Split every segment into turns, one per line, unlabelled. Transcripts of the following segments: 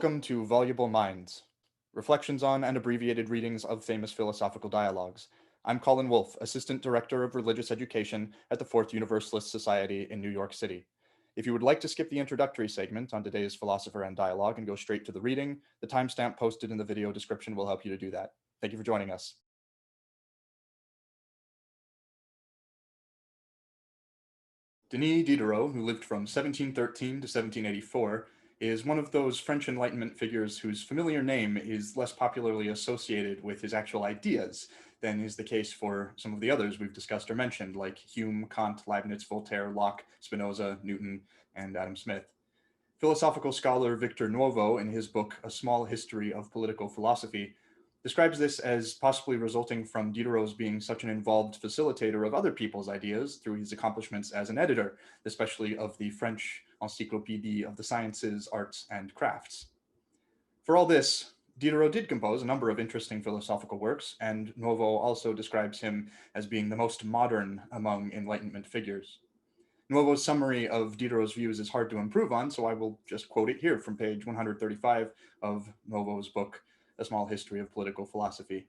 Welcome to Voluble Minds, reflections on and abbreviated readings of famous philosophical dialogues. I'm Colin Wulff, Assistant Director of Religious Education at the Fourth Universalist Society in New York City. If you would like to skip the introductory segment on today's philosopher and dialogue and go straight to the reading, the timestamp posted in the video description will help you to do that. Thank you for joining us. Denis Diderot, who lived from 1713 to 1784, is one of those French Enlightenment figures whose familiar name is less popularly associated with his actual ideas than is the case for some of the others we've discussed or mentioned, like Hume, Kant, Leibniz, Voltaire, Locke, Spinoza, Newton, and Adam Smith. Philosophical scholar Victor Nuovo, in his book A Small History of Political Philosophy, describes this as possibly resulting from Diderot's being such an involved facilitator of other people's ideas through his accomplishments as an editor, especially of the French Encyclopédie of the Sciences, Arts, and Crafts. For all this, Diderot did compose a number of interesting philosophical works, and Nuovo also describes him as being the most modern among Enlightenment figures. Nuovo's summary of Diderot's views is hard to improve on, so I will just quote it here from page 135 of Nuovo's book, A Small History of Political Philosophy.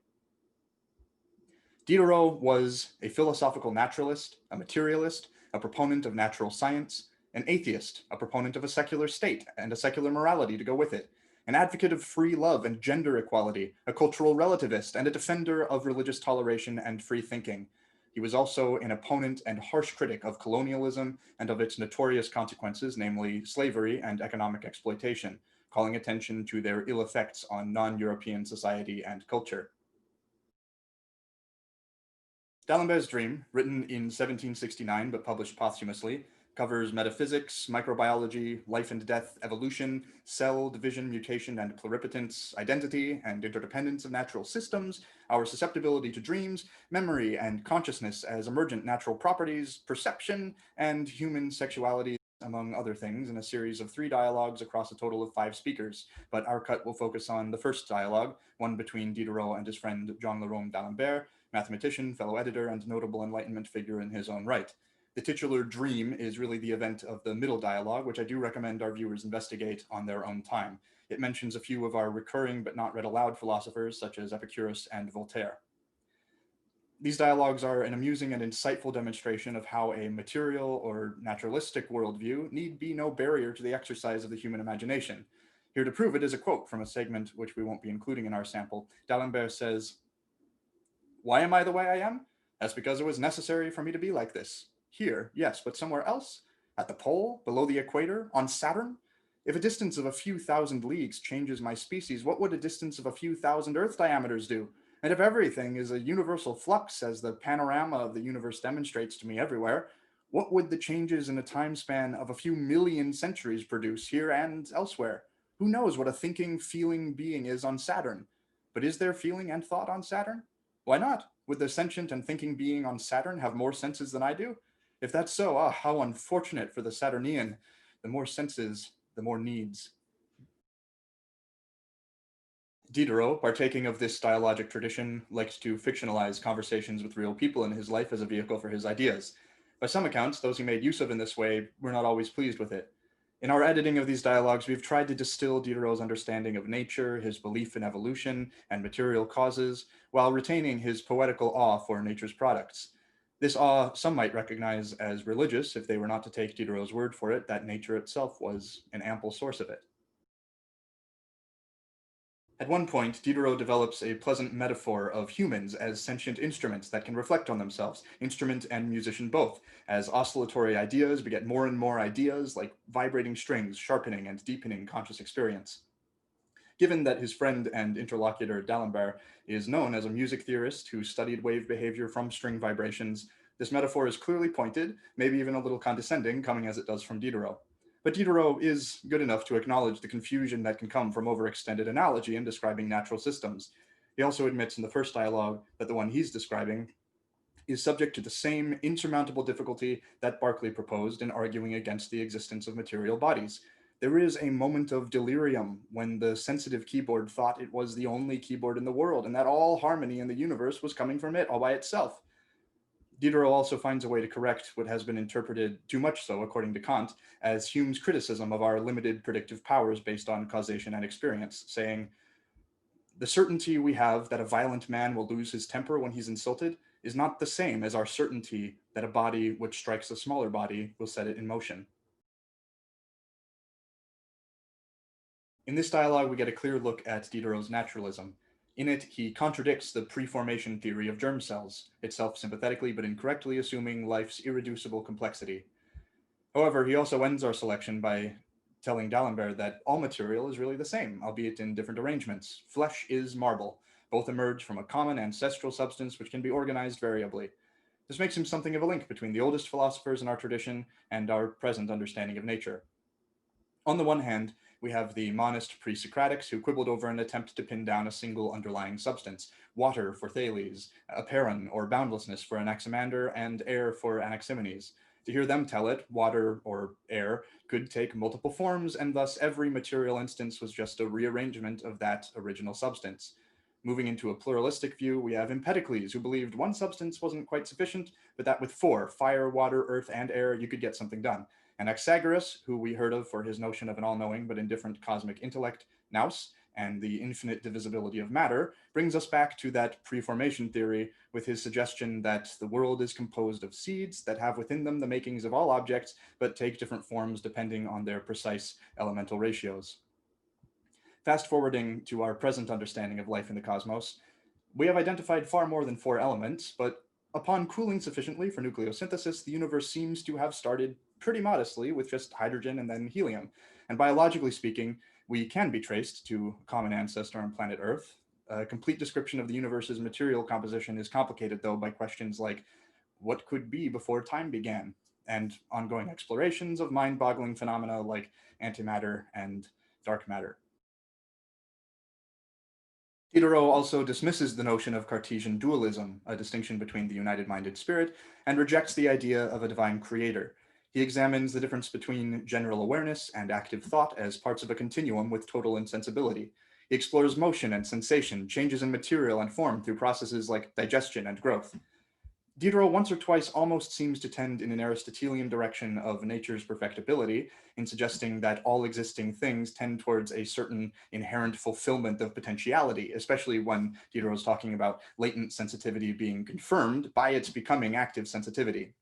Diderot was a philosophical naturalist, a materialist, a proponent of natural science, an atheist, a proponent of a secular state and a secular morality to go with it, an advocate of free love and gender equality, a cultural relativist, and a defender of religious toleration and free thinking. He was also an opponent and harsh critic of colonialism and of its notorious consequences, namely slavery and economic exploitation, calling attention to their ill effects on non-European society and culture. D'Alembert's Dream, written in 1769 but published posthumously, covers metaphysics, microbiology, life and death, evolution, cell division, mutation and pluripotence, identity and interdependence of natural systems, our susceptibility to dreams, memory and consciousness as emergent natural properties, perception, and human sexuality, among other things, in a series of 3 dialogues across a total of 5 speakers. But our cut will focus on the first dialogue, one between Diderot and his friend Jean Lerome d'Alembert, mathematician, fellow editor, and notable Enlightenment figure in his own right. The titular dream is really the event of the middle dialogue, which I do recommend our viewers investigate on their own time. It mentions a few of our recurring but not read aloud philosophers, such as Epicurus and Voltaire. These dialogues are an amusing and insightful demonstration of how a material or naturalistic worldview need be no barrier to the exercise of the human imagination. Here to prove it is a quote from a segment which we won't be including in our sample. D'Alembert says, "Why am I the way I am? That's because it was necessary for me to be like this. Here, yes, but somewhere else? At the pole, below the equator, on Saturn? If a distance of a few thousand leagues changes my species, what would a distance of a few thousand Earth diameters do? And if everything is a universal flux, as the panorama of the universe demonstrates to me everywhere, what would the changes in a time span of a few million centuries produce here and elsewhere? Who knows what a thinking, feeling being is on Saturn? But is there feeling and thought on Saturn? Why not? Would the sentient and thinking being on Saturn have more senses than I do? If that's so, how unfortunate for the Saturnian. The more senses, the more needs." Diderot, partaking of this dialogic tradition, likes to fictionalize conversations with real people in his life as a vehicle for his ideas. By some accounts, those he made use of in this way were not always pleased with it. In our editing of these dialogues, we've tried to distill Diderot's understanding of nature, his belief in evolution and material causes, while retaining his poetical awe for nature's products. This awe some might recognize as religious if they were not to take Diderot's word for it that nature itself was an ample source of it. At one point, Diderot develops a pleasant metaphor of humans as sentient instruments that can reflect on themselves, instrument and musician both, as oscillatory ideas beget more and more ideas, like vibrating strings, sharpening and deepening conscious experience. Given that his friend and interlocutor D'Alembert is known as a music theorist who studied wave behavior from string vibrations, this metaphor is clearly pointed, maybe even a little condescending, coming as it does from Diderot. But Diderot is good enough to acknowledge the confusion that can come from overextended analogy in describing natural systems. He also admits in the first dialogue that the one he's describing is subject to the same insurmountable difficulty that Berkeley proposed in arguing against the existence of material bodies. There is a moment of delirium when the sensitive keyboard thought it was the only keyboard in the world and that all harmony in the universe was coming from it all by itself. Diderot also finds a way to correct what has been interpreted, too much so according to Kant, as Hume's criticism of our limited predictive powers based on causation and experience, saying, "The certainty we have that a violent man will lose his temper when he's insulted is not the same as our certainty that a body which strikes a smaller body will set it in motion." In this dialogue, we get a clear look at Diderot's naturalism. In it, he contradicts the preformation theory of germ cells, itself sympathetically but incorrectly assuming life's irreducible complexity. However, he also ends our selection by telling D'Alembert that all material is really the same, albeit in different arrangements. Flesh is marble. Both emerge from a common ancestral substance which can be organized variably. This makes him something of a link between the oldest philosophers in our tradition and our present understanding of nature. On the one hand, we have the monist pre-Socratics who quibbled over an attempt to pin down a single underlying substance, water for Thales, aperon or boundlessness for Anaximander, and air for Anaximenes. To hear them tell it, water or air could take multiple forms, and thus every material instance was just a rearrangement of that original substance. Moving into a pluralistic view, we have Empedocles, who believed one substance wasn't quite sufficient, but that with four, fire, water, earth, and air, you could get something done. Anaxagoras, who we heard of for his notion of an all-knowing but indifferent cosmic intellect, nous, and the infinite divisibility of matter, brings us back to that preformation theory with his suggestion that the world is composed of seeds that have within them the makings of all objects, but take different forms depending on their precise elemental ratios. Fast forwarding to our present understanding of life in the cosmos, we have identified far more than four elements, but upon cooling sufficiently for nucleosynthesis, the universe seems to have started pretty modestly with just hydrogen and then helium. And biologically speaking, we can be traced to a common ancestor on planet Earth. A complete description of the universe's material composition is complicated, though, by questions like what could be before time began, and ongoing explorations of mind-boggling phenomena like antimatter and dark matter. Diderot also dismisses the notion of Cartesian dualism, a distinction between the united-minded spirit, and rejects the idea of a divine creator. He examines the difference between general awareness and active thought as parts of a continuum with total insensibility. He explores motion and sensation, changes in material and form through processes like digestion and growth. Diderot once or twice almost seems to tend in an Aristotelian direction of nature's perfectibility, in suggesting that all existing things tend towards a certain inherent fulfillment of potentiality, especially when Diderot is talking about latent sensitivity being confirmed by its becoming active sensitivity.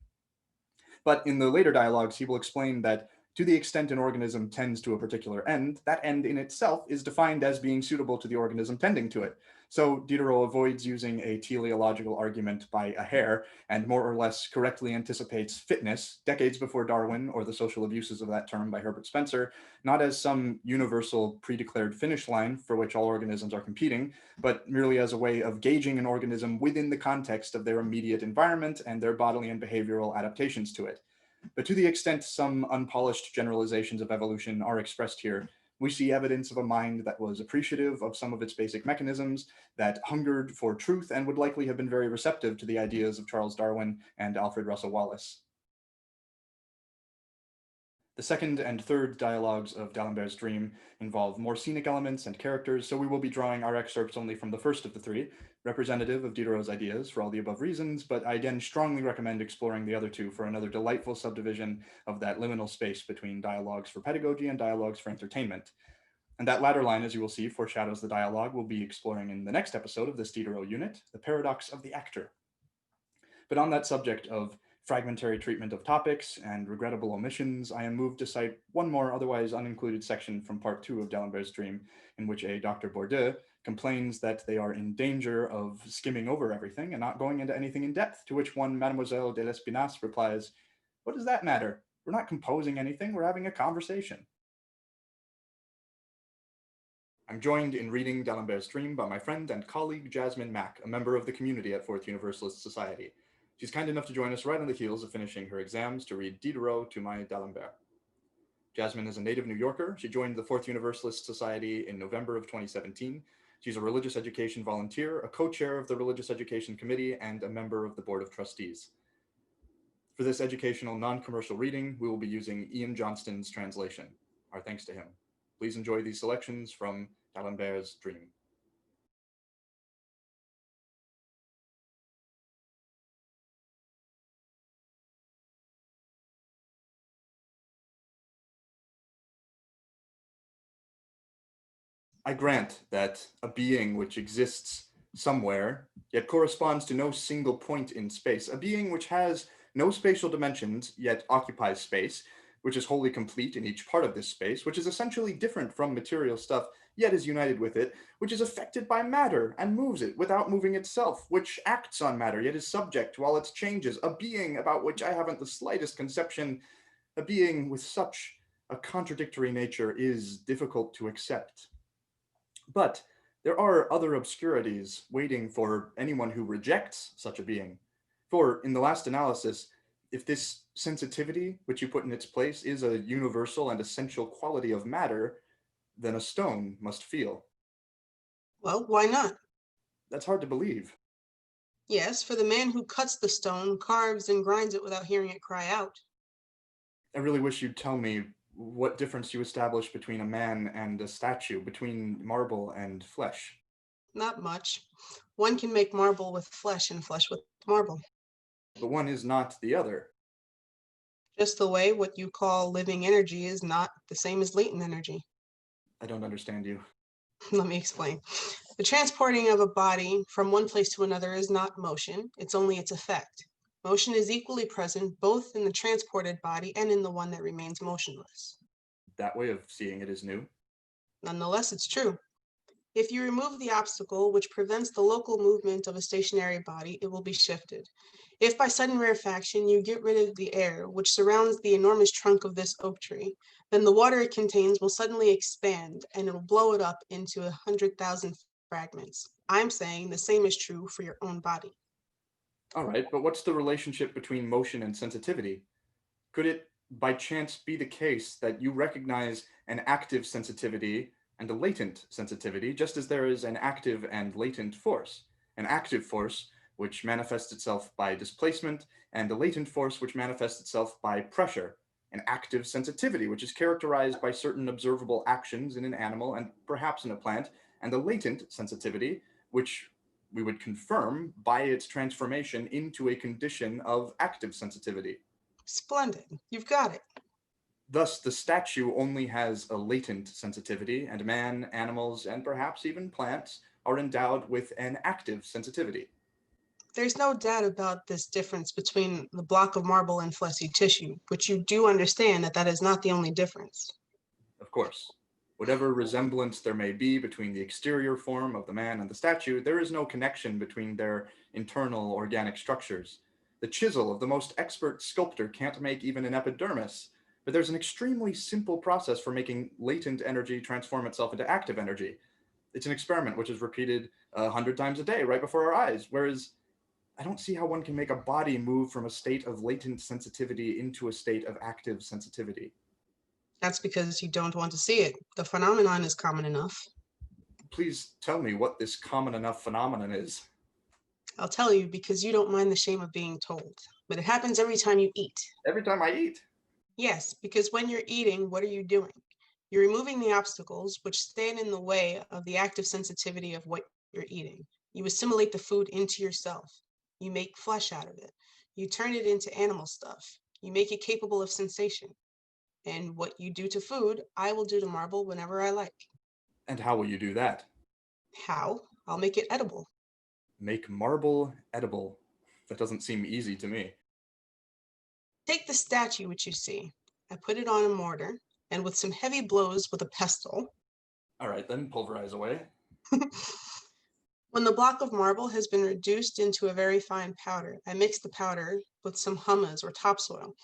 But in the later dialogues, he will explain that to the extent an organism tends to a particular end, that end in itself is defined as being suitable to the organism tending to it. So Diderot avoids using a teleological argument by a hare and more or less correctly anticipates fitness, decades before Darwin or the social abuses of that term by Herbert Spencer, not as some universal pre-declared finish line for which all organisms are competing, but merely as a way of gauging an organism within the context of their immediate environment and their bodily and behavioral adaptations to it. But to the extent some unpolished generalizations of evolution are expressed here, we see evidence of a mind that was appreciative of some of its basic mechanisms, that hungered for truth, and would likely have been very receptive to the ideas of Charles Darwin and Alfred Russel Wallace. The second and third dialogues of D'Alembert's Dream involve more scenic elements and characters, so we will be drawing our excerpts only from the first of the three, representative of Diderot's ideas for all the above reasons, but I again strongly recommend exploring the other two for another delightful subdivision of that liminal space between dialogues for pedagogy and dialogues for entertainment. And that latter line, as you will see, foreshadows the dialogue we'll be exploring in the next episode of this Diderot unit, the paradox of the actor. But on that subject of fragmentary treatment of topics and regrettable omissions, I am moved to cite one more otherwise unincluded section from part 2 of D'Alembert's Dream, in which a Dr. Bourdieu complains that they are in danger of skimming over everything and not going into anything in depth, to which one Mademoiselle de l'Espinasse replies, "What does that matter? We're not composing anything, we're having a conversation." I'm joined in reading D'Alembert's Dream by my friend and colleague Jasmine Mack, a member of the community at Fourth Universalist Society. She's kind enough to join us right on the heels of finishing her exams to read Diderot to my D'Alembert. Jasmine is a native New Yorker. She joined the Fourth Universalist Society in November of 2017. She's a religious education volunteer, a co-chair of the Religious Education Committee, and a member of the Board of Trustees. For this educational non-commercial reading, we will be using Ian Johnston's translation. Our thanks to him. Please enjoy these selections from D'Alembert's Dream. I grant that a being which exists somewhere, yet corresponds to no single point in space, a being which has no spatial dimensions, yet occupies space, which is wholly complete in each part of this space, which is essentially different from material stuff, yet is united with it, which is affected by matter and moves it without moving itself, which acts on matter, yet is subject to all its changes, a being about which I haven't the slightest conception, a being with such a contradictory nature is difficult to accept. But there are other obscurities waiting for anyone who rejects such a being. For in the last analysis, if this sensitivity which you put in its place is a universal and essential quality of matter, then a stone must feel.
Well, why not?
That's hard to believe.
Yes, for the man who cuts the stone, carves and grinds it without hearing it cry out.
I really wish you'd tell me what difference you establish between a man and a statue, between marble and flesh.
Not much. One can make marble with flesh and flesh with marble.
But one is not the other.
Just the way what you call living energy is not the same as latent energy.
I don't understand you.
Let me explain. The transporting of a body from one place to another is not motion, it's only its effect. Motion is equally present both in the transported body and in the one that remains motionless.
That way of seeing it is new.
Nonetheless, it's true. If you remove the obstacle which prevents the local movement of a stationary body, it will be shifted. If by sudden rarefaction you get rid of the air which surrounds the enormous trunk of this oak tree, then the water it contains will suddenly expand and it will blow it up into 100,000 fragments. I'm saying the same is true for your own body.
All right, but what's the relationship between motion and sensitivity? Could it by chance be the case that you recognize an active sensitivity and a latent sensitivity, just as there is an active and latent force? An active force which manifests itself by displacement, and a latent force which manifests itself by pressure. An active sensitivity, which is characterized by certain observable actions in an animal and perhaps in a plant, and a latent sensitivity, which we would confirm by its transformation into a condition of active sensitivity.
Splendid. You've got it.
Thus, the statue only has a latent sensitivity, and man, animals, and perhaps even plants are endowed with an active sensitivity.
There's no doubt about this difference between the block of marble and fleshy tissue, but you do understand that that is not the only difference.
Of course, whatever resemblance there may be between the exterior form of the man and the statue, there is no connection between their internal organic structures. The chisel of the most expert sculptor can't make even an epidermis, but there's an extremely simple process for making latent energy transform itself into active energy. It's an experiment which is repeated 100 times a day right before our eyes, whereas I don't see how one can make a body move from a state of latent sensitivity into a state of active sensitivity.
That's because you don't want to see it. The phenomenon is common enough.
Please tell me what this common enough phenomenon is.
I'll tell you because you don't mind the shame of being told. But it happens every time you eat.
Every time I eat.
Yes, because when you're eating, what are you doing? You're removing the obstacles which stand in the way of the active sensitivity of what you're eating. You assimilate the food into yourself. You make flesh out of it. You turn it into animal stuff. You make it capable of sensation. And what you do to food, I will do to marble whenever I like.
And how will you do that?
How? I'll make it edible.
Make marble edible. That doesn't seem easy to me.
Take the statue which you see. I put it on a mortar, and with some heavy blows with a pestle.
All right, then pulverize away.
When the block of marble has been reduced into a very fine powder, I mix the powder with some humus or topsoil.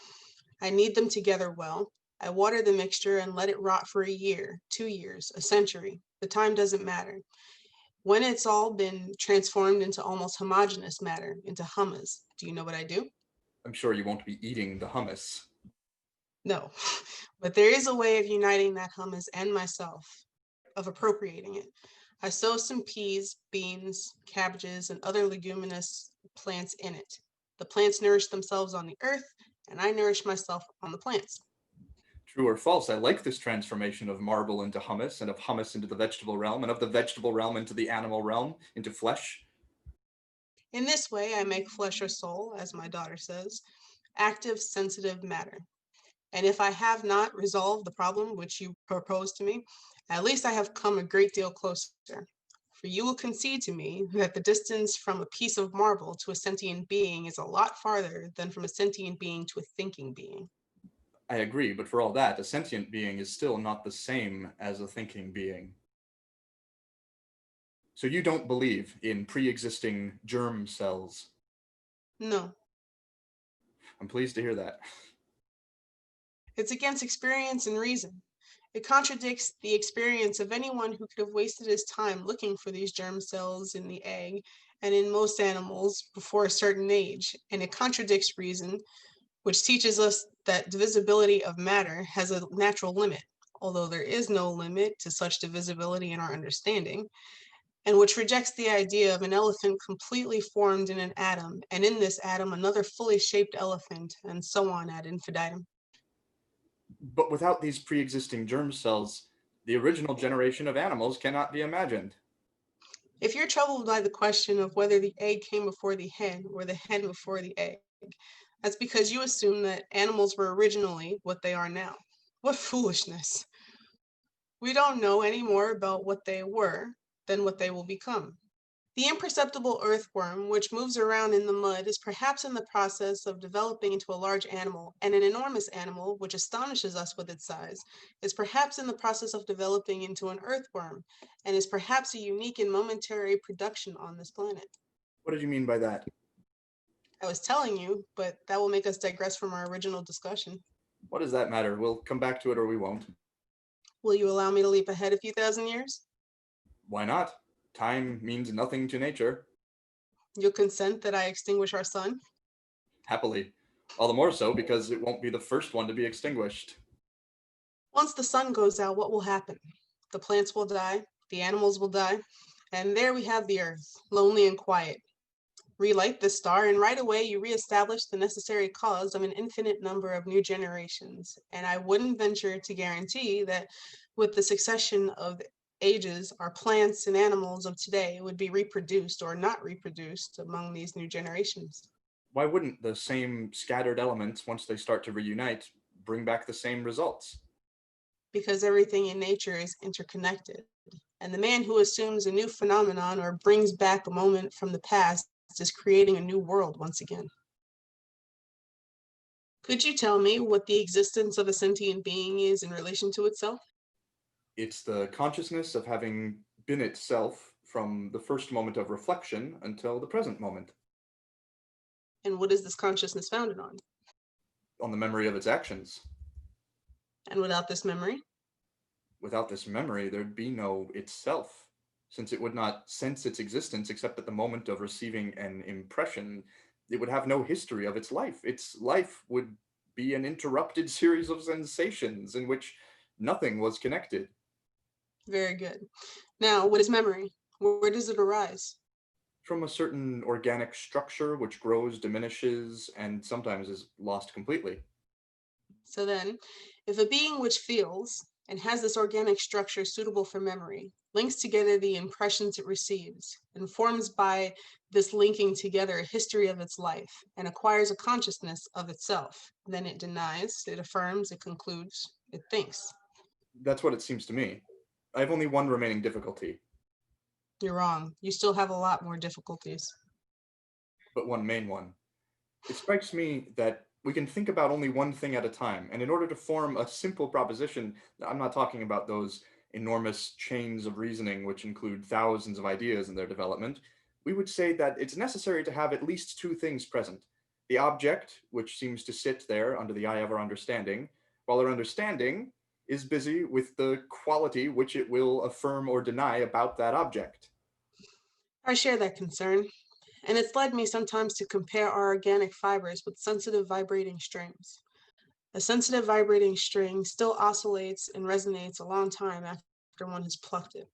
I knead them together well. I water the mixture and let it rot for a year, 2 years, a century. The time doesn't matter. When it's all been transformed into almost homogeneous matter, into humus, do you know what I do?
I'm sure you won't be eating the hummus.
No, but there is a way of uniting that humus and myself, of appropriating it. I sow some peas, beans, cabbages, and other leguminous plants in it. The plants nourish themselves on the earth, and I nourish myself on the plants.
True or false, I like this transformation of marble into hummus, and of hummus into the vegetable realm, and of the vegetable realm into the animal realm, into flesh.
In this way, I make flesh or soul, as my daughter says, active, sensitive matter. And if I have not resolved the problem which you proposed to me, at least I have come a great deal closer. For you will concede to me that the distance from a piece of marble to a sentient being is a lot farther than from a sentient being to a thinking being.
I agree, but for all that, a sentient being is still not the same as a thinking being. So you don't believe in pre-existing germ cells.
No,
I'm pleased to hear that.
it's against experience and reason. It contradicts the experience of anyone who could have wasted his time looking for these germ cells in the egg and in most animals before a certain age. And it contradicts reason, which teaches us that divisibility of matter has a natural limit, although there is no limit to such divisibility in our understanding, and which rejects the idea of an elephant completely formed in an atom, and in this atom another fully shaped elephant, and so on ad infinitum.
But without these pre-existing germ cells, the original generation of animals cannot be imagined.
If you're troubled by the question of whether the egg came before the hen or the hen before the egg, that's because you assume that animals were originally what they are now. What foolishness! We don't know any more about what they were than what they will become. The imperceptible earthworm, which moves around in the mud, is perhaps in the process of developing into a large animal, and an enormous animal, which astonishes us with its size, is perhaps in the process of developing into an earthworm, and is perhaps a unique and momentary production on this planet.
What did you mean by that?
I was telling you, but that will make us digress from our original discussion.
What does that matter? We'll come back to it or we won't.
Will you allow me to leap ahead a few thousand years?
Why not? Time means nothing to nature.
You'll consent that I extinguish our sun?
Happily. All the more so because it won't be the first one to be extinguished.
Once the sun goes out, what will happen? The plants will die, the animals will die, and there we have the earth, lonely and quiet. Relight this star, and right away you reestablish the necessary cause of an infinite number of new generations. And I wouldn't venture to guarantee that with the succession of ages, our plants and animals of today would be reproduced or not reproduced among these new generations.
Why wouldn't the same scattered elements, once they start to reunite, bring back the same results?
Because everything in nature is interconnected. And the man who assumes a new phenomenon or brings back a moment from the past is creating a new world once again. Could you tell me what the existence of a sentient being is in relation to itself?
It's the consciousness of having been itself from the first moment of reflection until the present moment,
And what is this consciousness founded on?
on the memory of its actions.
And without this memory?
Without this memory, there'd be no itself, since it would not sense its existence except at the moment of receiving an impression. It would have no history of its life. Its life would be an interrupted series of sensations in which nothing was connected.
Very good. Now, what is memory? Where does it arise?
From a certain organic structure which grows, diminishes, and sometimes is lost completely.
So then, if a being which feels and has this organic structure suitable for memory links together the impressions it receives and forms by this linking together a history of its life and acquires a consciousness of itself, then it denies, it affirms, it concludes, it thinks.
That's what it seems to me. I have only one remaining difficulty,
You're wrong. You still have a lot more difficulties.
but one main one. It strikes me that we can think about only one thing at a time, and in order to form a simple proposition, I'm not talking about those enormous chains of reasoning which include thousands of ideas in their development. We would say that it's necessary to have at least two things present: the object, which seems to sit there under the eye of our understanding, while our understanding is busy with the quality which it will affirm or deny about that object.
I share that concern, and it's led me sometimes to compare our organic fibers with sensitive vibrating strings. A sensitive vibrating string still oscillates and resonates a long time after one has plucked it.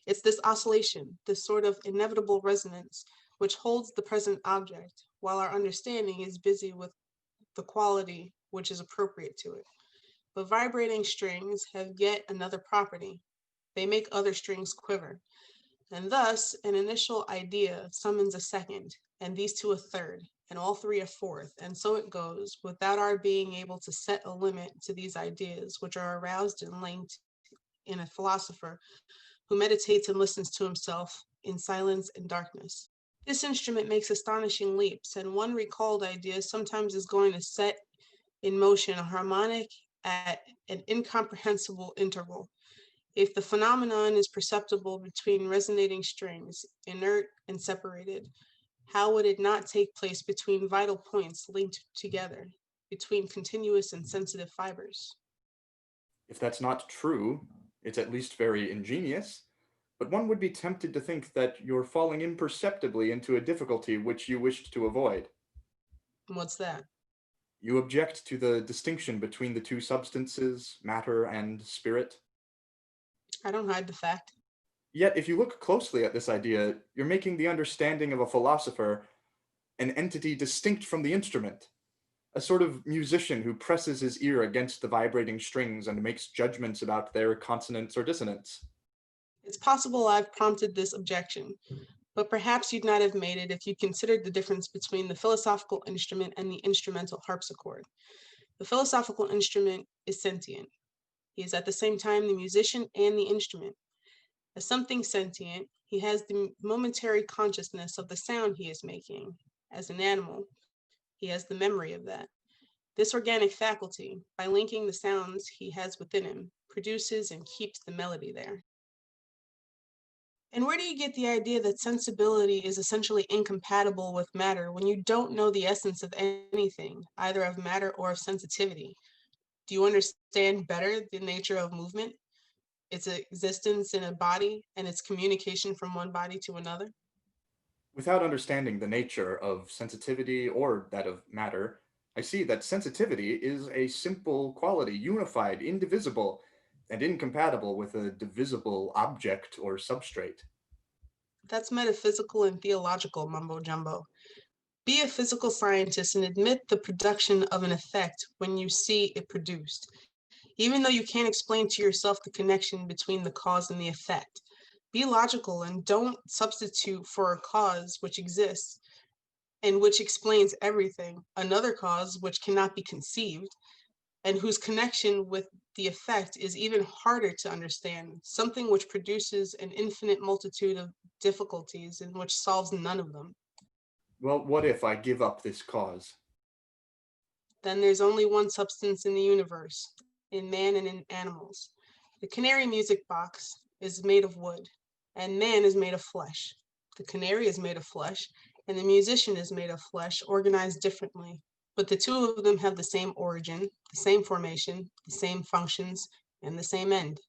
It's this oscillation, this sort of inevitable resonance, which holds the present object, while our understanding is busy with the quality which is appropriate to it. But vibrating strings have yet another property. They make other strings quiver. And thus, an initial idea summons a second, and these two a third. and all three a fourth, and so it goes, without our being able to set a limit to these ideas, which are aroused and linked in a philosopher who meditates and listens to himself in silence and darkness. This instrument makes astonishing leaps, and one recalled idea sometimes is going to set in motion a harmonic at an incomprehensible interval. If the phenomenon is perceptible between resonating strings, inert and separated, how would it not take place between vital points linked together, between continuous and sensitive fibers?
If that's not true, it's at least very ingenious, but one would be tempted to think that you're falling imperceptibly into a difficulty which you wished to avoid.
What's that?
You object to the distinction between the two substances, matter and spirit.
I don't hide the fact.
Yet, if you look closely at this idea, you're making the understanding of a philosopher an entity distinct from the instrument, a sort of musician who presses his ear against the vibrating strings and makes judgments about their consonance or dissonance.
It's possible I've prompted this objection, but perhaps you'd not have made it if you considered the difference between the philosophical instrument and the instrumental harpsichord. The philosophical instrument is sentient. He is at the same time the musician and the instrument. As something sentient, he has the momentary consciousness of the sound he is making. As an animal, he has the memory of that. This organic faculty, by linking the sounds he has within him, produces and keeps the melody there. And where do you get the idea that sensibility is essentially incompatible with matter when you don't know the essence of anything, either of matter or of sensitivity? Do you understand better the nature of movement, its existence in a body, and its communication from one body to another?
Without understanding the nature of sensitivity or that of matter, I see that sensitivity is a simple quality, unified, indivisible, and incompatible with a divisible object or substrate.
That's metaphysical and theological mumbo jumbo. Be a physical scientist and admit the production of an effect when you see it produced, even though you can't explain to yourself the connection between the cause and the effect. Be logical and don't substitute for a cause which exists and which explains everything, another cause which cannot be conceived, and whose connection with the effect is even harder to understand, something which produces an infinite multitude of difficulties and which solves none of them.
Well, what if I give up this cause?
Then there's only one substance in the universe, in man and in animals. The canary music box is made of wood, and man is made of flesh. The canary is made of flesh, and the musician is made of flesh, organized differently. But the two of them have the same origin, the same formation, the same functions, and the same end.